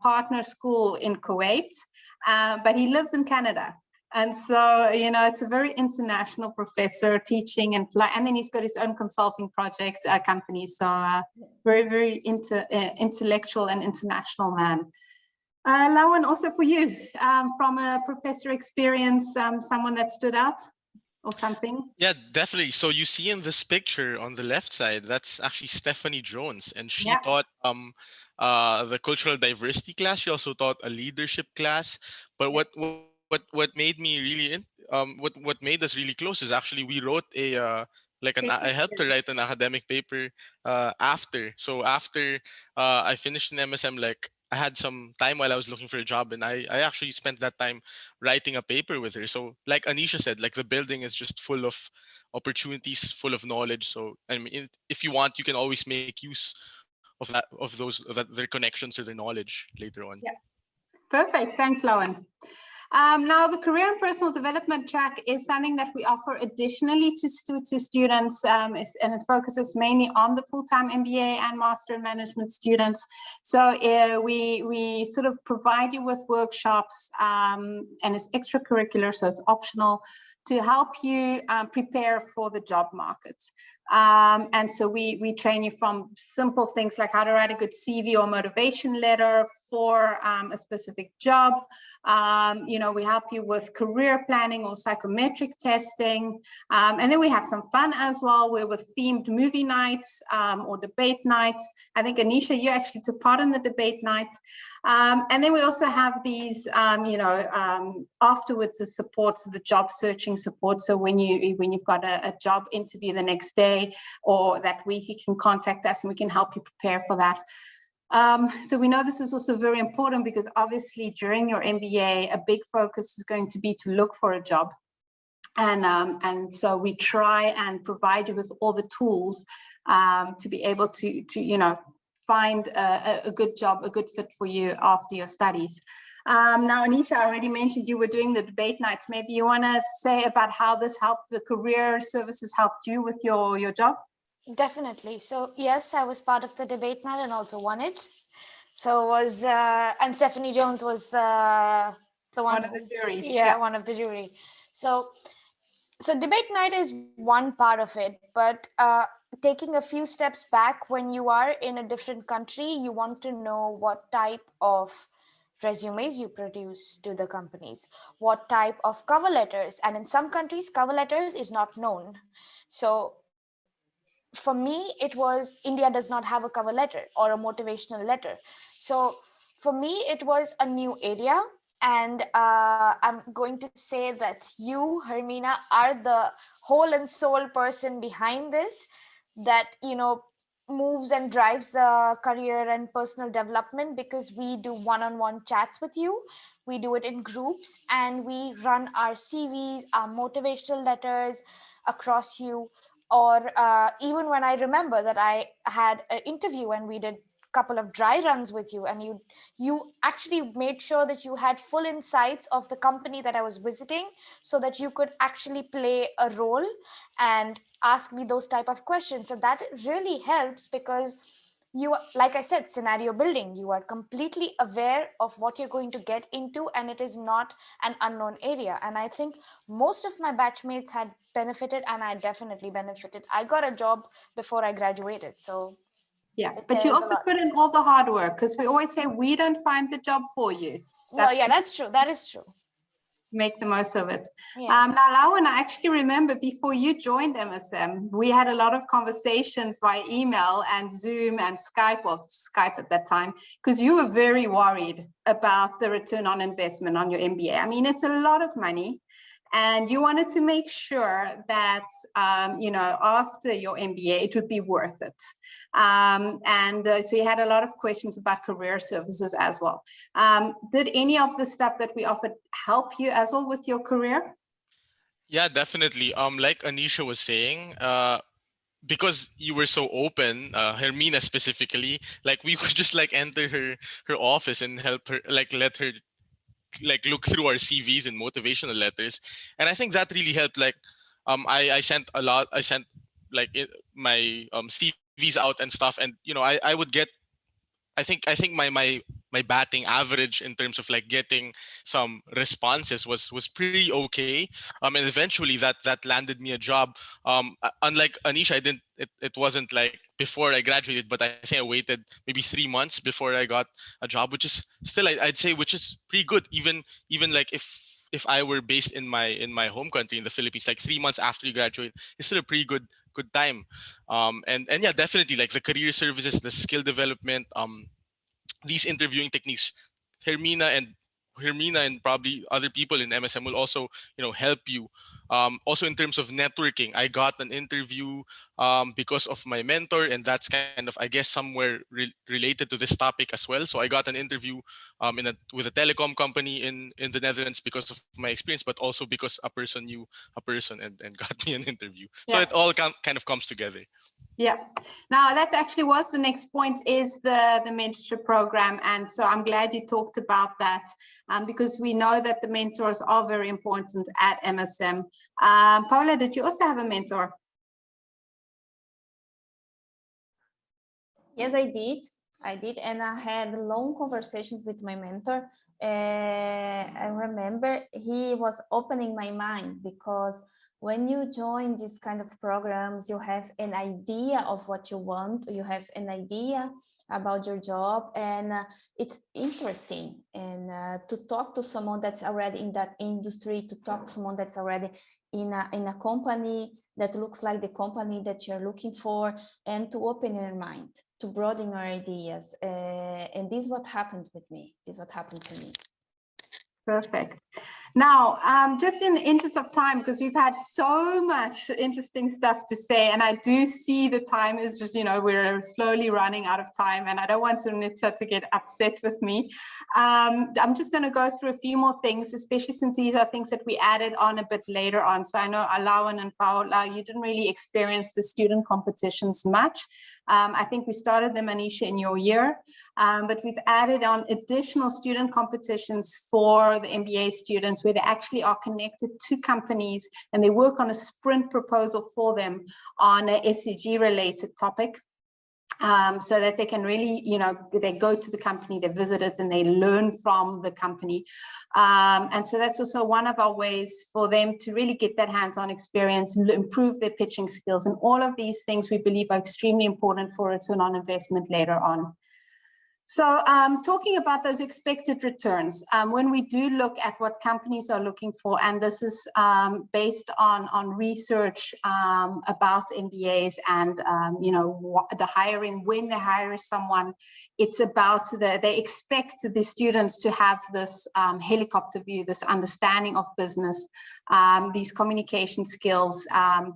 partner school in Kuwait, but he lives in Canada. And so, it's a very international professor teaching and then he's got his own consulting project company. So very, very intellectual and international man. Lauwen, also for you, from a professor experience, someone that stood out or something? Yeah, definitely. So you see in this picture on the left side, that's actually Stephanie Jones, and she taught the cultural diversity class. She also taught a leadership class. But what made me really what made us really close is actually we wrote I helped her write an academic paper after. So after I finished an MSM, like I had some time while I was looking for a job, and I actually spent that time writing a paper with her. So like Anisha said, like the building is just full of opportunities, full of knowledge. So I mean, if you want, you can always make use of their connections or their knowledge later on. Yeah, perfect. Thanks, Lauren. Now, the career and personal development track is something that we offer additionally to students, and it focuses mainly on the full-time MBA and Master in Management students. So we sort of provide you with workshops, and it's extracurricular, so it's optional, to help you prepare for the job market. And so we train you from simple things like how to write a good CV or motivation letter for a specific job. We help you with career planning or psychometric testing. And then we have some fun as well. We're with themed movie nights or debate nights. I think, Anisha, you actually took part in the debate night. And then we also have these, afterwards the support, so the job searching support. So when you've got a job interview the next day or that week, you can contact us and we can help you prepare for that. So we know this is also very important because obviously during your MBA, a big focus is going to be to look for a job. And so we try and provide you with all the tools to be able to find a good job, a good fit for you after your studies. Now, Anisha, I already mentioned you were doing the debate nights. Maybe you want to say about how this helped, the career services helped you with your job? Definitely. So yes, I was part of the debate night and also won it. So was and Stephanie Jones was the one of the jury. Yeah, one of the jury. So debate night is one part of it, but taking a few steps back, when you are in a different country, you want to know what type of resumes you produce to the companies, what type of cover letters, and in some countries, cover letters is not known. So for me, it was India does not have a cover letter or a motivational letter. So for me, it was a new area. And I'm going to say that you, Hermina, are the whole and soul person behind this, that, moves and drives the career and personal development, because we do one-on-one chats with you. We do it in groups and we run our CVs, our motivational letters across you. Or even when I remember that I had an interview and we did couple of dry runs with you, and you actually made sure that you had full insights of the company that I was visiting, so that you could actually play a role and ask me those type of questions. So that really helps, because you, like I said, scenario building, you are completely aware of what you're going to get into, and it is not an unknown area. And I think most of my batchmates had benefited, and I definitely benefited. I got a job before I graduated, so yeah, but you also put in all the hard work, because we always say we don't find the job for you. That's true. That is true. Make the most of it. Yes. Now, Lauren, I actually remember before you joined MSM, we had a lot of conversations via email and Zoom and Skype, well, Skype at that time, because you were very worried about the return on investment on your MBA. I mean, it's a lot of money. And you wanted to make sure that, after your MBA, it would be worth it. So you had a lot of questions about career services as well. Did any of the stuff that we offered help you as well with your career? Yeah, definitely. Like Anisha was saying, because you were so open, Hermina specifically, like we could just like enter her office and help her, like let her like look through our CVs and motivational letters. And I think that really helped. Like I sent like my CVs out and stuff, and I would get, I think my batting average in terms of like getting some responses was pretty okay. And eventually that landed me a job. Unlike Anisha, it wasn't like before I graduated, but I think I waited maybe 3 months before I got a job, which is still, I'd say, which is pretty good. Even like if I were based in my home country in the Philippines, like 3 months after you graduate, it's still a pretty good time. And yeah, definitely like the career services, the skill development, these interviewing techniques, Hermina and Hermina and probably other people in MSM will also, help you. Also in terms of networking, I got an interview because of my mentor, and that's kind of, I guess, somewhere related to this topic as well. So I got an interview with a telecom company in the Netherlands because of my experience, but also because a person knew a person and got me an interview. So Yeah. it all kind of comes together. Yeah, now that's actually was the next point, is the mentorship program. And so I'm glad you talked about that, because we know that the mentors are very important at MSM. Paula, did you also have a mentor? Yes, I did, and I had long conversations with my mentor. I remember he was opening my mind, because when you join these kind of programs, you have an idea of what you want, you have an idea about your job, and it's interesting. And to talk to someone that's already in that industry, to talk to someone that's already in a company that looks like the company that you're looking for, and to open your mind, to broaden your ideas. And this is what happened with me. This is what happened to me. Perfect. Now, just in the interest of time, because we've had so much interesting stuff to say, and I do see the time is just, we're slowly running out of time, and I don't want Sunita to get upset with me. I'm just going to go through a few more things, especially since these are things that we added on a bit later on. So I know Alawan and Paula, you didn't really experience the student competitions much. I think we started them, Anisha, in your year. But we've added on additional student competitions for the MBA students, where they actually are connected to companies and they work on a sprint proposal for them on a SCG related topic. So that they can really, they go to the company, they visit it, and they learn from the company. And so that's also one of our ways for them to really get that hands-on experience and improve their pitching skills. And all of these things we believe are extremely important for return on investment later on. So talking about those expected returns, when we do look at what companies are looking for, and this is based on research about MBAs and the hiring, when they hire someone, it's about they expect the students to have this helicopter view, this understanding of business, these communication skills,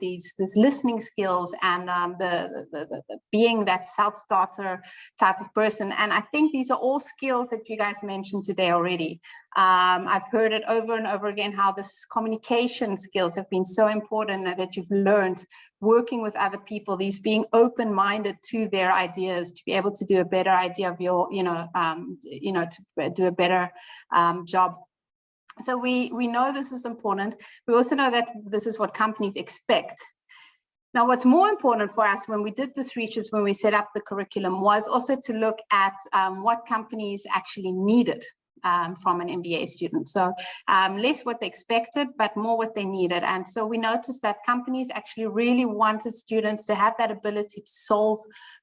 these listening skills, and the being that self-starter type of person. And I think these are all skills that you guys mentioned today already. I've heard it over and over again, how this communication skills have been so important, that you've learned working with other people, these being open-minded to their ideas, to be able to do a better idea of your, to do a better job. So we know this is important. We also know that this is what companies expect. Now, what's more important for us when we did this research, when we set up the curriculum, was also to look at what companies actually needed from an MBA student. So less what they expected, but more what they needed. And so we noticed that companies actually really wanted students to have that ability to solve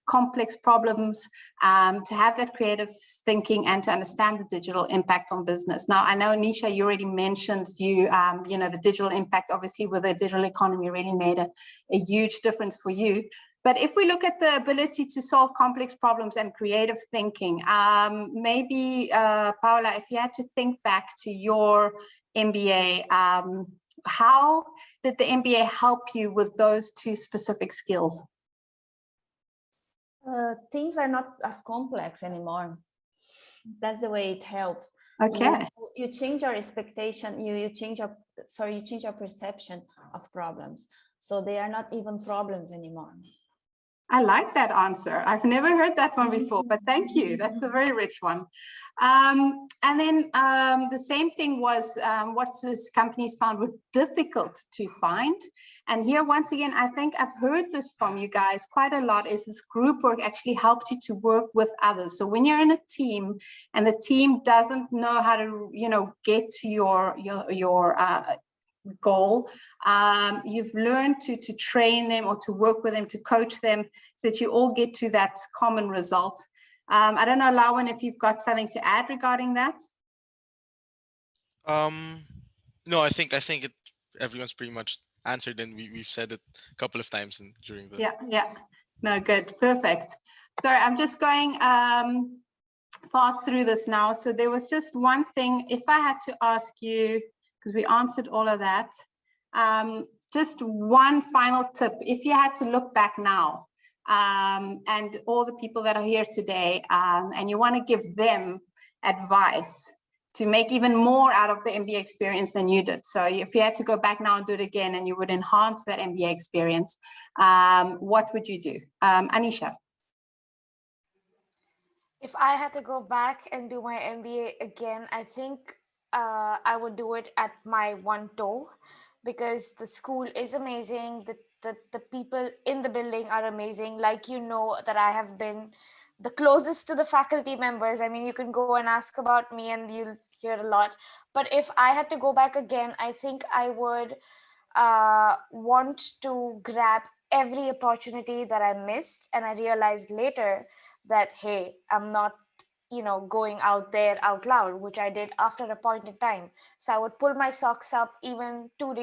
complex problems, to have that creative thinking, and to understand the digital impact on business. Now, I know, Nisha, you already mentioned the digital impact, obviously, with the digital economy really made a huge difference for you. But if we look at the ability to solve complex problems and creative thinking, maybe, Paula, if you had to think back to your MBA, how did the MBA help you with those two specific skills? Things are not complex anymore. That's the way it helps. Okay. You change your expectation, you change your perception of problems. So they are not even problems anymore. I like that answer. I've never heard that one before, but thank you. That's a very rich one. And then the same thing was what these companies found were difficult to find. And here, once again, I think I've heard this from you guys quite a lot, is this group work actually helped you to work with others. So when you're in a team and the team doesn't know how to, get to your goal, you've learned to train them or to work with them, to coach them, so that you all get to that common result. I don't know, Lawan, if you've got something to add regarding that. No, I think everyone's pretty much answered, and we've said it a couple of times during the Yeah. No, good, perfect. Sorry, I'm just going fast through this now. So there was just one thing, if I had to ask you, because we answered all of that, just one final tip. If you had to look back now, and all the people that are here today, and you want to give them advice to make even more out of the MBA experience than you did. So if you had to go back now and do it again, and you would enhance that MBA experience, what would you do? Anisha. If I had to go back and do my MBA again, I think I would do it at my one toe, because the school is amazing. The people in the building are amazing. Like, you know, that I have been the closest to the faculty members. I mean, you can go and ask about me and you'll hear a lot. But if I had to go back again, I think I would want to grab every opportunity that I missed. And I realized later that, hey, I'm not, you know, going out there out loud, which I did after a point in time. So I would pull my socks up even 2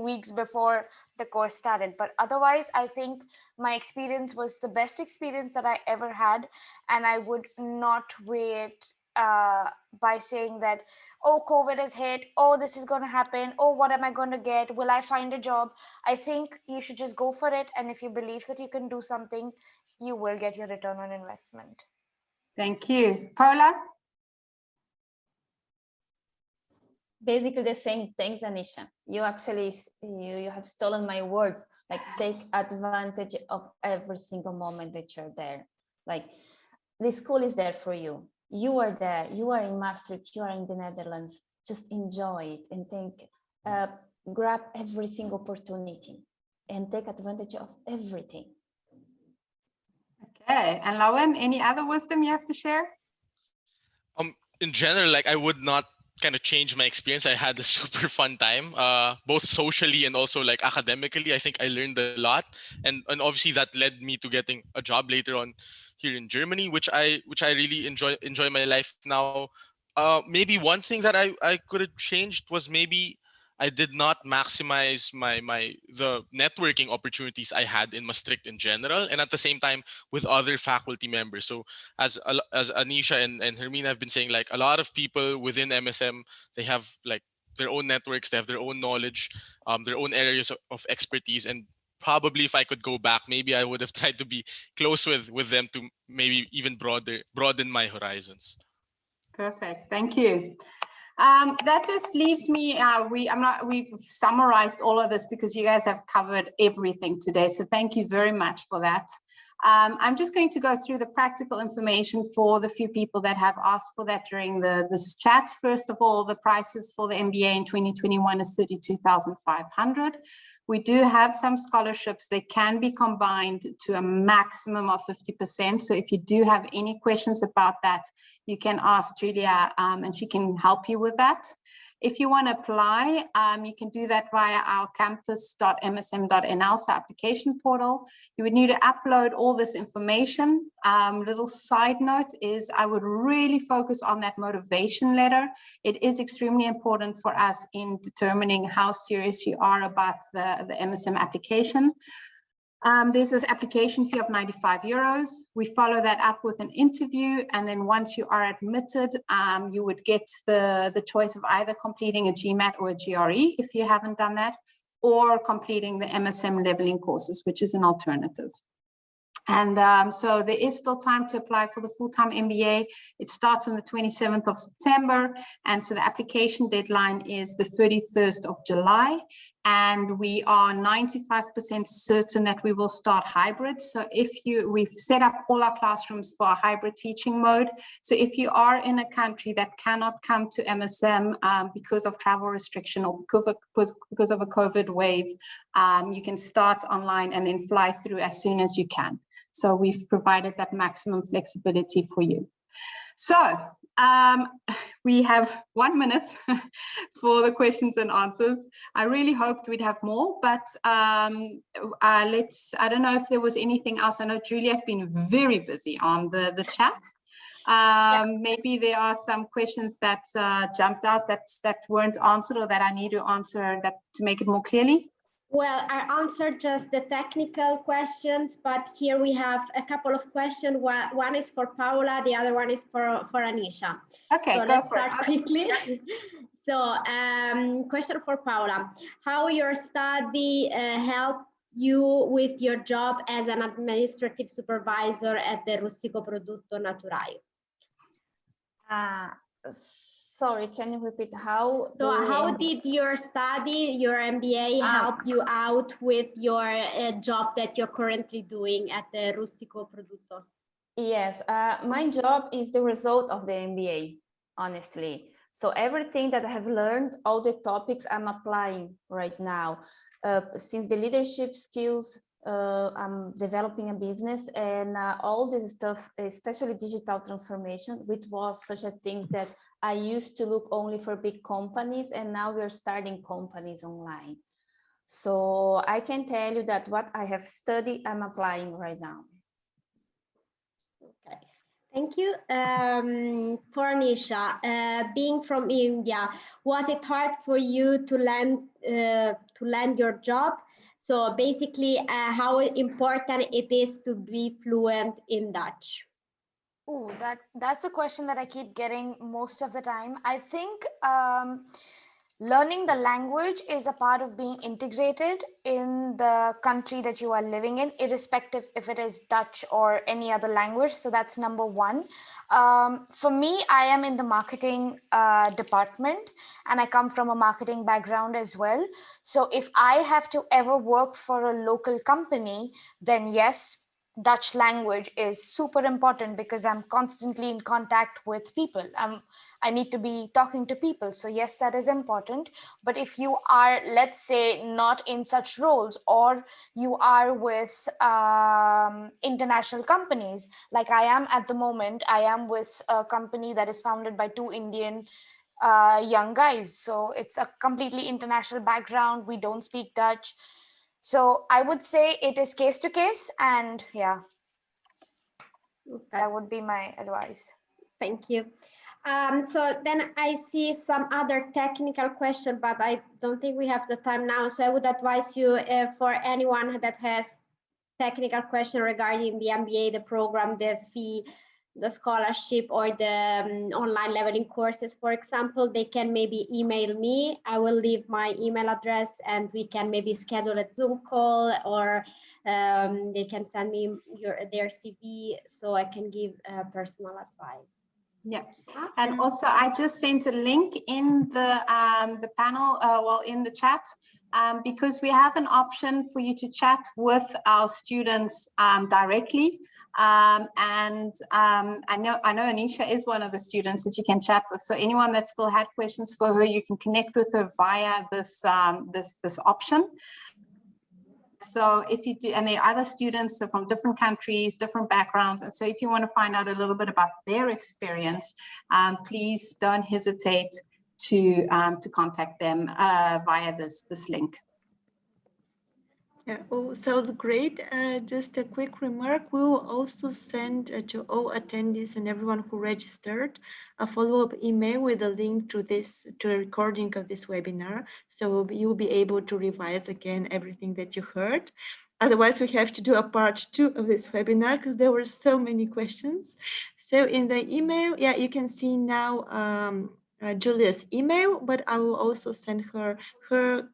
weeks before the course started. But otherwise, I think my experience was the best experience that I ever had. And I would not wait by saying that, oh, COVID has hit, oh, this is going to happen, oh, what am I going to get? Will I find a job? I think you should just go for it. And if you believe that you can do something, you will get your return on investment. Thank you. Paula? Basically the same things, Anisha. You actually, you have stolen my words. Like, take advantage of every single moment that you're there. Like, the school is there for you. You are there. You are in Maastricht. You are in the Netherlands. Just enjoy it and grab every single opportunity and take advantage of everything. Okay, and Lauren, any other wisdom you have to share? In general, like, I would not kind of change my experience. I had a super fun time, both socially and also like academically. I think I learned a lot, and obviously that led me to getting a job later on here in Germany, which I really enjoy my life now. Maybe one thing that I could have changed was maybe I did not maximize the networking opportunities I had in Maastricht in general, and at the same time with other faculty members. So as Anisha and Hermina have been saying, like, a lot of people within MSM, they have like their own networks, they have their own knowledge, their own areas of expertise, and probably if I could go back, maybe I would have tried to be close with them to maybe even broaden my horizons. Perfect, thank you. That just leaves me, we've summarized all of this because you guys have covered everything today. So thank you very much for that. I'm just going to go through the practical information for the few people that have asked for that during this chat. First of all, the prices for the MBA in 2021 is 32,500. We do have some scholarships. They can be combined to a maximum of 50%. So if you do have any questions about that, you can ask Julia and she can help you with that. If you want to apply, you can do that via our campus.msm.nl, so application portal. You would need to upload all this information. Little side note is I would really focus on that motivation letter. It is extremely important for us in determining how serious you are about the MSM application. There's this application fee of 95 euros. We follow that up with an interview, and then once you are admitted, you would get the choice of either completing a GMAT or a GRE if you haven't done that, or completing the MSM leveling courses, which is an alternative. And so there is still time to apply for the full-time MBA. It starts on the 27th of September. And so the application deadline is the 31st of July. And we are 95% certain that we will start hybrid. So we've set up all our classrooms for a hybrid teaching mode. So if you are in a country that cannot come to MSM because of travel restriction or because of a COVID wave, you can start online and then fly through as soon as you can. So we've provided that maximum flexibility for you. So we have 1 minute for the questions and answers. I really hoped we'd have more, but I don't know if there was anything else. I know Julia's been very busy on the chat. Maybe there are some questions that jumped out that weren't answered or that I need to answer that to make it more clearly. Well, I answered just the technical questions, but here we have a couple of questions. One is for Paula, the other one is for Anisha. Okay, so go let's for it. start quickly. So question for Paula. How your study helped you with your job as an administrative supervisor at the Rustico Produtto Naturaio? Sorry, can you repeat how? So how did your study, your MBA, help you out with your job that you're currently doing at the Rustico Produtto? Yes, my job is the result of the MBA, honestly. So everything that I have learned, all the topics I'm applying right now, since the leadership skills, I'm developing a business, and all this stuff, especially digital transformation, which was such a thing that I used to look only for big companies, and now we're starting companies online. So I can tell you that what I have studied, I'm applying right now. Okay, thank you. For Anisha, being from India, was it hard for you to land your job? So basically, how important it is to be fluent in Dutch? Ooh, that's a question that I keep getting most of the time. I think learning the language is a part of being integrated in the country that you are living in, irrespective if it is Dutch or any other language. So that's number one. For me, I am in the marketing department, and I come from a marketing background as well. So if I have to ever work for a local company, then yes, Dutch language is super important because I'm constantly in contact with people. I need to be talking to people. So yes, that is important. But if you are, let's say, not in such roles, or you are with international companies, like I am at the moment, I am with a company that is founded by two Indian young guys. So it's a completely international background. We don't speak Dutch. So I would say it is case to case, and yeah, that would be my advice. Thank you. So then I see some other technical question, but I don't think we have the time now. So I would advise you for anyone that has technical question regarding the MBA, the program, the fee, the scholarship, or the online leveling courses, for example, they can maybe email me. I will leave my email address, and we can maybe schedule a Zoom call, or they can send me their CV so I can give personal advice. Yeah, and also I just sent a link in the panel, well, in the chat, because we have an option for you to chat with our students directly. I know Anisha is one of the students that you can chat with. So anyone that still had questions for her, you can connect with her via this this option. So if you do, and there are other students from different countries, different backgrounds. And so if you want to find out a little bit about their experience, please don't hesitate to contact them via this link. Yeah, oh, sounds great. Just a quick remark, we will also send to all attendees and everyone who registered a follow-up email with a link to a recording of this webinar. So you'll be able to revise again everything that you heard. Otherwise, we have to do a part 2 of this webinar because there were so many questions. So in the email, yeah, you can see now Julia's email, but I will also send her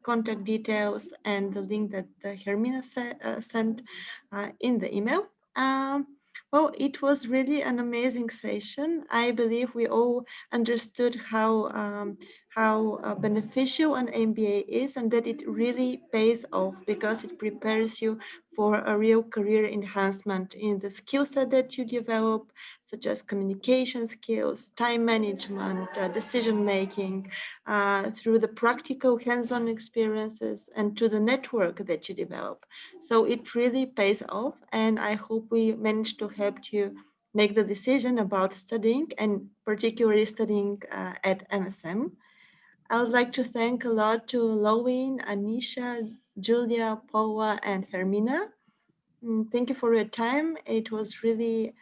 contact details and the link that Hermina sent in the email. Well, it was really an amazing session. I believe we all understood how beneficial an MBA is, and that it really pays off because it prepares you for a real career enhancement in the skill set that you develop, such as communication skills, time management, decision making, through the practical hands-on experiences and to the network that you develop. So it really pays off, and I hope we managed to help you make the decision about studying, and particularly studying at MSM. I would like to thank a lot to Lowin, Anisha, Julia, Paula, and Hermina. Thank you for your time. It was really,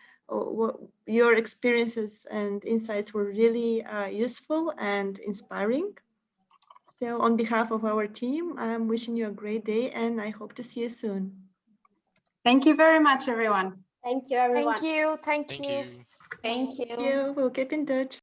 your experiences and insights were really useful and inspiring. So on behalf of our team, I'm wishing you a great day and I hope to see you soon. Thank you very much, everyone. Thank you, everyone. Thank you. Thank Thank you. you. Thank you. Thank you. We'll keep in touch.